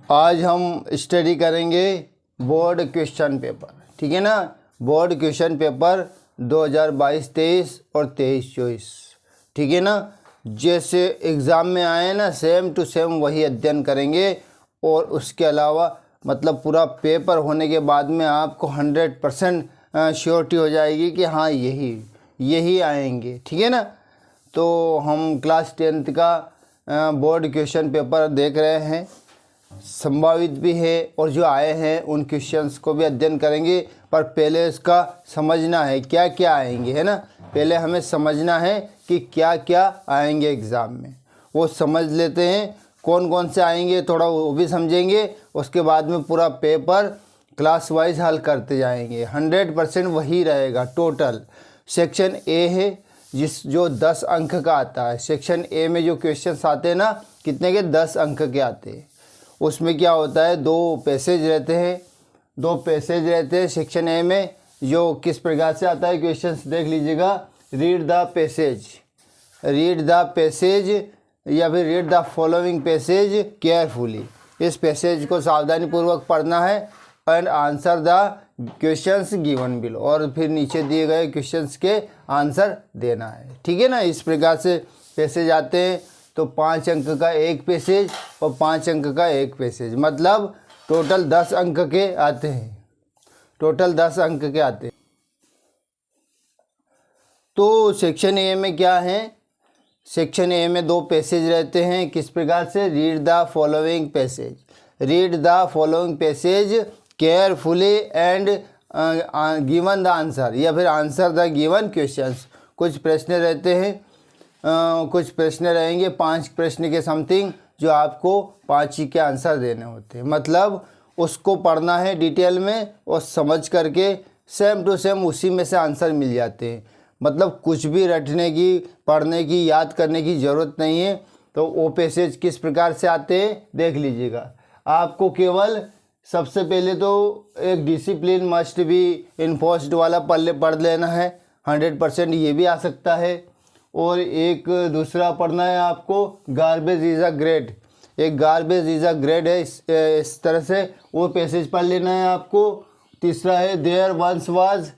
आज हम स्टडी करेंगे बोर्ड क्वेश्चन पेपर, ठीक है ना। बोर्ड क्वेश्चन पेपर 2022-23 और 23-24, ठीक है ना। जैसे एग्ज़ाम में आए ना सेम टू सेम वही अध्ययन करेंगे। और उसके अलावा मतलब पूरा पेपर होने के बाद में आपको 100% श्योरिटी हो जाएगी कि हाँ यही आएंगे, ठीक है ना। तो हम क्लास 10th का बोर्ड क्वेश्चन पेपर देख रहे हैं, संभावित भी है और जो आए हैं उन क्वेश्चंस को भी अध्ययन करेंगे। पर पहले इसका समझना है क्या क्या आएंगे, है ना। पहले हमें समझना है कि क्या क्या आएंगे एग्ज़ाम में, वो समझ लेते हैं। कौन कौन से आएंगे थोड़ा वो भी समझेंगे। उसके बाद में पूरा पेपर क्लास वाइज हल करते जाएंगे। 100% वही रहेगा टोटल। सेक्शन ए है जो 10 अंक का आता है। सेक्शन ए में जो क्वेश्चंस आते हैं ना कितने के 10 अंक के आते हैं। उसमें क्या होता है 2 पैसेज रहते हैं सेक्शन ए में। जो किस प्रकार से आता है क्वेश्चंस देख लीजिएगा। रीड द पैसेज या फिर read the following passage carefully. इस पैसेज को सावधानी पूर्वक पढ़ना है and answer the questions given below, और फिर नीचे दिए गए क्वेश्चंस के आंसर देना है, ठीक है ना। इस प्रकार से पैसेज आते हैं। तो 5 अंक का एक पैसेज और 5 अंक का एक पैसेज, मतलब टोटल 10 अंक के आते हैं। तो सेक्शन ए में क्या है, सेक्शन ए में 2 पैसेज रहते हैं। किस प्रकार से, read the following passage carefully and given the answer, या फिर आंसर द गिवन क्वेश्चंस। कुछ प्रश्न रहते हैं, कुछ प्रश्न रहेंगे 5 प्रश्न के समथिंग, जो आपको 5 ही के आंसर देने होते हैं। मतलब उसको पढ़ना है डिटेल में और समझ करके सेम टू सेम उसी में से आंसर मिल जाते हैं। मतलब कुछ भी रटने की, पढ़ने की, याद करने की ज़रूरत नहीं है। तो वो पैसेज किस प्रकार से आते हैं देख लीजिएगा। आपको केवल सबसे पहले तो एक डिसिप्लिन मस्ट बी इन्फोर्स्ड वाला पढ़ लेना है। 100% ये भी आ सकता है। और एक दूसरा पढ़ना है आपको गार्बेज इज़ अ ग्रेड। एक गार्बेज इज़ अ ग्रेड है, इस तरह से वो पैसेज पढ़ लेना है आपको। तीसरा है there once was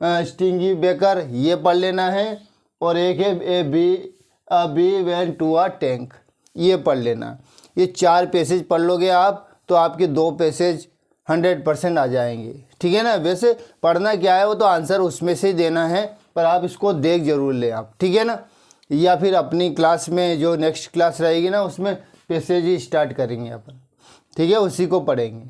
stingy baker, ये पढ़ लेना है। और एक है a bee went to a tank, ये पढ़ लेना। ये 4 पैसेज पढ़ लोगे आप तो आपके 2 पैसेज 100% आ जाएंगे, ठीक है ना। वैसे पढ़ना क्या है वो तो आंसर उसमें से ही देना है, पर आप इसको देख जरूर लें आप, ठीक है ना। या फिर अपनी क्लास में जो नेक्स्ट क्लास रहेगी ना उसमें पैसेज ही स्टार्ट करेंगे अपन, ठीक है, उसी को पढ़ेंगे।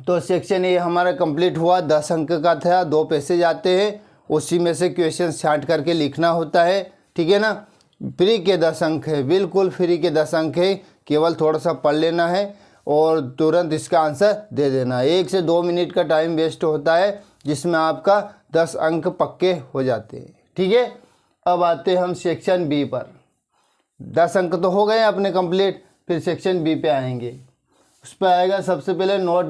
तो सेक्शन ए हमारा कंप्लीट हुआ। 10 अंक का था, 2 पैसेज आते हैं, उसी में से क्वेश्चन छांट करके लिखना होता है, ठीक है ना। फ्री के 10 अंक है, बिल्कुल फ्री के 10 अंक है। केवल थोड़ा सा पढ़ लेना है और तुरंत इसका आंसर दे देना है। 1 से 2 मिनट का टाइम वेस्ट होता है जिसमें आपका 10 अंक पक्के हो जाते हैं, ठीक है। अब आते हैं हम सेक्शन बी पर। 10 अंक तो हो गए अपने कंप्लीट, फिर सेक्शन बी पे आएंगे। उस पर आएगा सबसे पहले नोट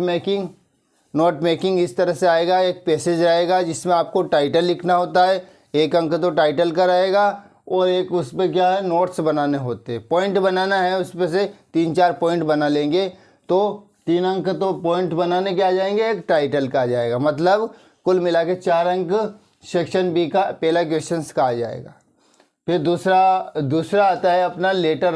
मेकिंग इस तरह से आएगा। एक पैसेज रहेगा जिसमें आपको टाइटल लिखना होता है। 1 अंक तो टाइटल का रहेगा और एक उस पर क्या है नोट्स बनाने होते हैं। पॉइंट बनाना है, उस पर से 3-4 पॉइंट बना लेंगे तो 3 अंक तो पॉइंट बनाने के आ जाएंगे, एक टाइटल का आ जाएगा। मतलब कुल मिला के 4 अंक सेक्शन बी का पहला क्वेश्चन का आ जाएगा। फिर दूसरा आता है अपना लेटर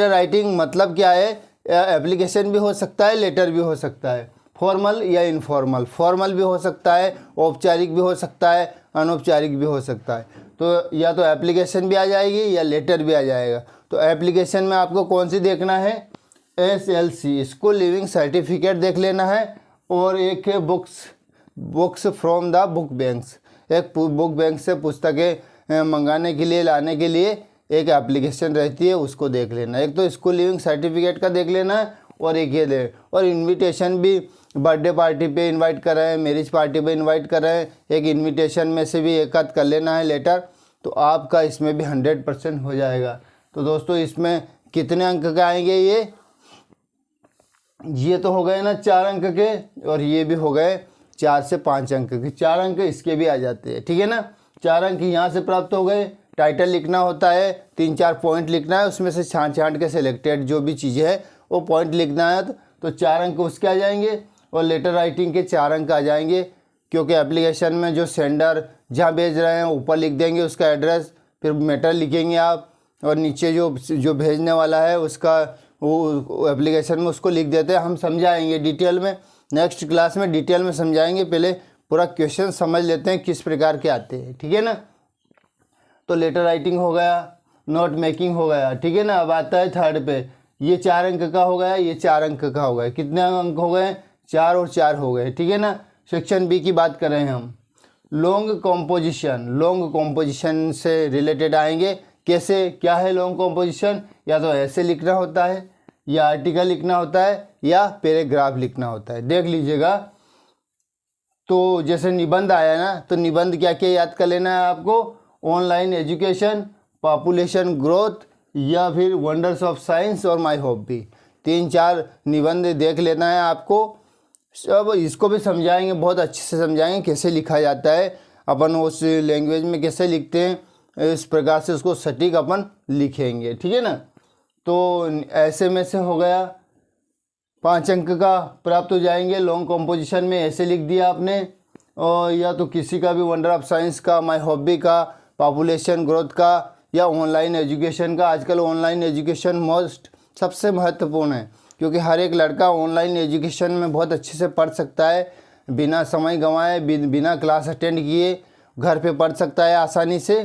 राइटिंग। मतलब क्या है, एप्लीकेशन भी हो सकता है, लेटर भी हो सकता है, फॉर्मल या इनफॉर्मल। फॉर्मल भी हो सकता है, औपचारिक भी हो सकता है, अनौपचारिक भी हो सकता है। तो या तो एप्लीकेशन भी आ जाएगी या लेटर भी आ जाएगा। तो एप्लीकेशन में आपको कौन सी देखना है, SLC स्कूल लिविंग सर्टिफिकेट देख लेना है। और एक है books from the book banks. एक बुक बैंक से पुस्तकें मंगाने के लिए, लाने के लिए एक एप्लीकेशन रहती है, उसको देख लेना। एक तो स्कूल लिविंग सर्टिफिकेट का देख लेना है और एक ये ले। और इनविटेशन भी, बर्थडे पार्टी पे इनवाइट कर रहे हैं, मैरिज पार्टी पे इनवाइट कर रहे हैं, एक इनविटेशन में से भी एक आध कर लेना है लेटर। तो आपका इसमें भी 100% हो जाएगा। तो दोस्तों इसमें कितने अंक का आएंगे, ये तो हो गए ना 4 अंक के, और ये भी हो गए 4 से 5 अंक के। 4 अंक इसके भी आ जाते हैं, ठीक है ना। 4 अंक यहाँ से प्राप्त हो गए, टाइटल लिखना होता है, 3-4 पॉइंट लिखना है, उसमें से छांट छांट के सिलेक्टेड जो भी चीज़ें है वो पॉइंट लिखना है। तो 4 अंक उसके आ जाएंगे और लेटर राइटिंग के 4 अंक आ जाएंगे, क्योंकि एप्लीकेशन में जो सेंडर जहाँ भेज रहे हैं ऊपर लिख देंगे उसका एड्रेस, फिर मैटर लिखेंगे आप, और नीचे जो भेजने वाला है उसका वो एप्लीकेशन में उसको लिख देते हैं। हम समझाएंगे डिटेल में, नेक्स्ट क्लास में डिटेल में समझाएंगे। पहले पूरा क्वेश्चन समझ लेते हैं किस प्रकार के आते हैं, ठीक है ना। तो लेटर राइटिंग हो गया, नोट मेकिंग हो गया, ठीक है ना। अब आता है थर्ड पे, ये 4 अंक का हो गया, ये 4 अंक का हो गया। कितने अंक हो गए? 4 और 4 हो गए, ठीक है ना। सेक्शन बी की बात कर रहे हैं हम। लॉन्ग कॉम्पोजिशन से रिलेटेड आएंगे। कैसे, क्या है लॉन्ग कॉम्पोजिशन? या तो ऐसे लिखना होता है, या आर्टिकल लिखना होता है, या पैराग्राफ लिखना होता है। देख लीजिएगा, तो जैसे निबंध आया ना, तो निबंध क्या क्या याद कर लेना है आपको? ऑनलाइन एजुकेशन, पॉपुलेशन ग्रोथ, या फिर वंडर्स ऑफ साइंस और माय हॉबी। 3-4 निबंध देख लेना है आपको। अब इसको भी समझाएंगे, बहुत अच्छे से समझाएंगे कैसे लिखा जाता है, अपन उस लैंग्वेज में कैसे लिखते हैं, इस प्रकार से उसको सटीक अपन लिखेंगे, ठीक है ना। तो ऐसे में से हो गया, 5 अंक का प्राप्त हो जाएंगे। लॉन्ग कॉम्पोजिशन में ऐसे लिख दिया आपने, और या तो किसी का भी वंडर ऑफ साइंस का, माय हॉबी का, पॉपुलेशन ग्रोथ का, या ऑनलाइन एजुकेशन का। आजकल ऑनलाइन एजुकेशन सबसे महत्वपूर्ण है, क्योंकि हर एक लड़का ऑनलाइन एजुकेशन में बहुत अच्छे से पढ़ सकता है, बिना समय गंवाए, बिना क्लास अटेंड किए घर पे पढ़ सकता है आसानी से।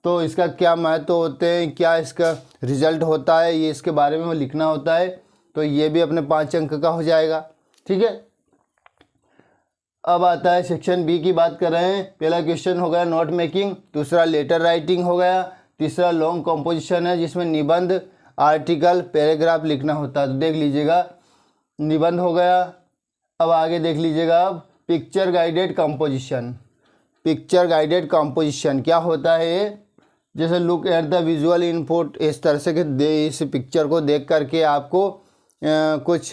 तो इसका क्या महत्व होते हैं, क्या इसका रिजल्ट होता है, ये इसके बारे में लिखना होता है। तो ये भी अपने 5 अंक का हो जाएगा, ठीक है। अब आता है सेक्शन बी की बात कर रहे हैं। पहला क्वेश्चन हो गया नोट मेकिंग, दूसरा लेटर राइटिंग हो गया, तीसरा लॉन्ग कॉम्पोजिशन है जिसमें निबंध, आर्टिकल, पैराग्राफ लिखना होता है। तो देख लीजिएगा, निबंध हो गया। अब आगे देख लीजिएगा, अब picture guided composition. Picture guided composition क्या होता है? जैसे look at the visual input, इस तरह से कि इस पिक्चर को देख करके आपको कुछ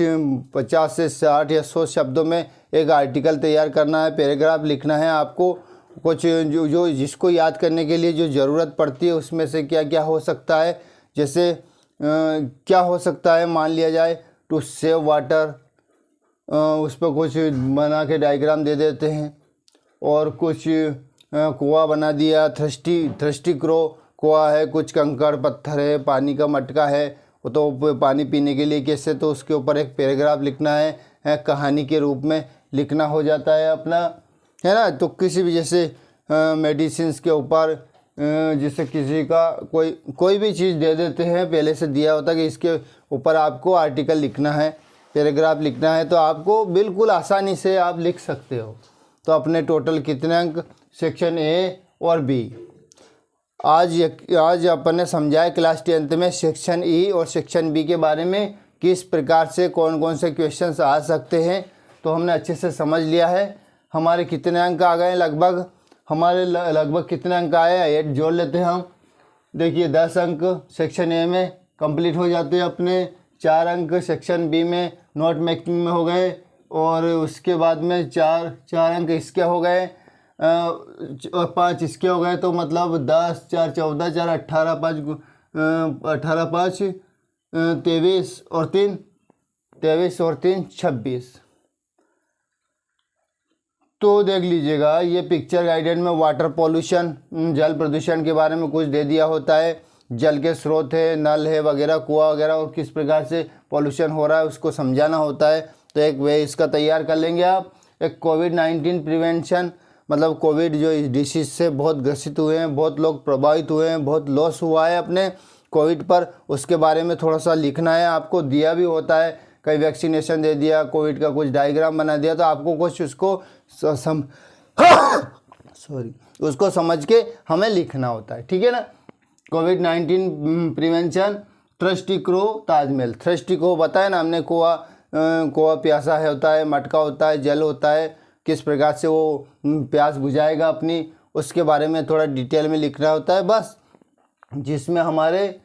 50 से 60 या 100 शब्दों में एक आर्टिकल तैयार करना है, पैराग्राफ लिखना है आपको। कुछ जो जिसको याद करने के लिए जो ज़रूरत पड़ती है उसमें से क्या क्या हो सकता है, जैसे क्या हो सकता है, मान लिया जाए टू सेव वाटर, उस पर कुछ बना के डायग्राम दे देते हैं, और कुछ कुआं बना दिया, थ्रस्टी क्रो कुआं है, कुछ कंकड़ पत्थर है, पानी का मटका है, वो तो पानी पीने के लिए कैसे, तो उसके ऊपर एक पैराग्राफ लिखना है, कहानी के रूप में लिखना हो जाता है अपना, है ना। तो किसी भी जैसे मेडिसिन्स के ऊपर, जैसे किसी का कोई भी चीज़ दे देते हैं, पहले से दिया होता है कि इसके ऊपर आपको आर्टिकल लिखना है, पैराग्राफ लिखना है, तो आपको बिल्कुल आसानी से आप लिख सकते हो। तो अपने टोटल कितने अंक सेक्शन ए और बी आज अपन ने समझाया क्लास 10th में सेक्शन ई और सेक्शन बी के बारे में, किस प्रकार से कौन कौन से क्वेश्चंस आ सकते हैं। तो हमने अच्छे से समझ लिया है। हमारे कितने अंक आ गए लगभग, हमारे लगभग कितने अंक आए, 8 जोड़ लेते हैं हम। देखिए 10 अंक सेक्शन ए में कंप्लीट हो जाते हैं अपने, 4 अंक सेक्शन बी में नोट मेकिंग में हो गए, और उसके बाद में 4 अंक इसके हो गए, और 5 इसके हो गए। तो मतलब 10, 4, 14, 4, 18, 5 23 और 3 26। तो देख लीजिएगा, ये पिक्चर गाइडेड में वाटर पॉल्यूशन, जल प्रदूषण के बारे में कुछ दे दिया होता है। जल के स्रोत है, नल है वगैरह, कुआं वगैरह, और किस प्रकार से पॉल्यूशन हो रहा है उसको समझाना होता है। तो एक वे इसका तैयार कर लेंगे आप। एक कोविड-19 प्रिवेंशन, मतलब कोविड जो इस डिसीज़ से बहुत ग्रसित हुए हैं, बहुत लोग प्रभावित हुए हैं, बहुत लॉस हुआ है अपने कोविड पर, उसके बारे में थोड़ा सा लिखना है। आपको दिया भी होता है, कई वैक्सीनेशन दे दिया, कोविड का कुछ डायग्राम बना दिया, तो आपको कुछ उसको उसको समझ के हमें लिखना होता है, ठीक है ना। कोविड-19 prevention, thirsty crow Taj Mahal. Thirsty को बताया ना हमने, कुआं प्यासा है होता है, मटका होता है, जल होता है, किस प्रकार से वो प्यास बुझाएगा अपनी, उसके बारे में थोड़ा डिटेल में लिखना होता है बस, जिसमें हमारे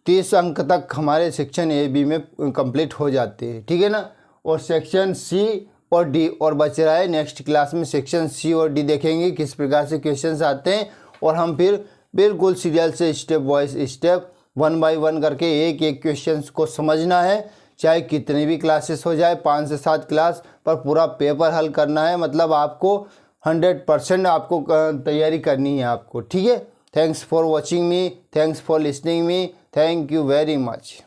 30 अंक तक हमारे सेक्शन ए बी में कंप्लीट हो जाते हैं, ठीक है ना। और सेक्शन सी और डी और बच रहा है। नेक्स्ट क्लास में सेक्शन सी और डी देखेंगे किस प्रकार से क्वेश्चंस आते हैं, और हम फिर बिल्कुल सीरियल से स्टेप वाइज स्टेप 1 बाय 1 करके एक एक क्वेश्चन को समझना है, चाहे कितनी भी क्लासेस हो जाए, 5 से 7 क्लास, पर पूरा पेपर हल करना है। मतलब आपको 100% आपको तैयारी करनी है आपको, ठीक है। Thanks for watching me, thanks for listening me, thank you very much.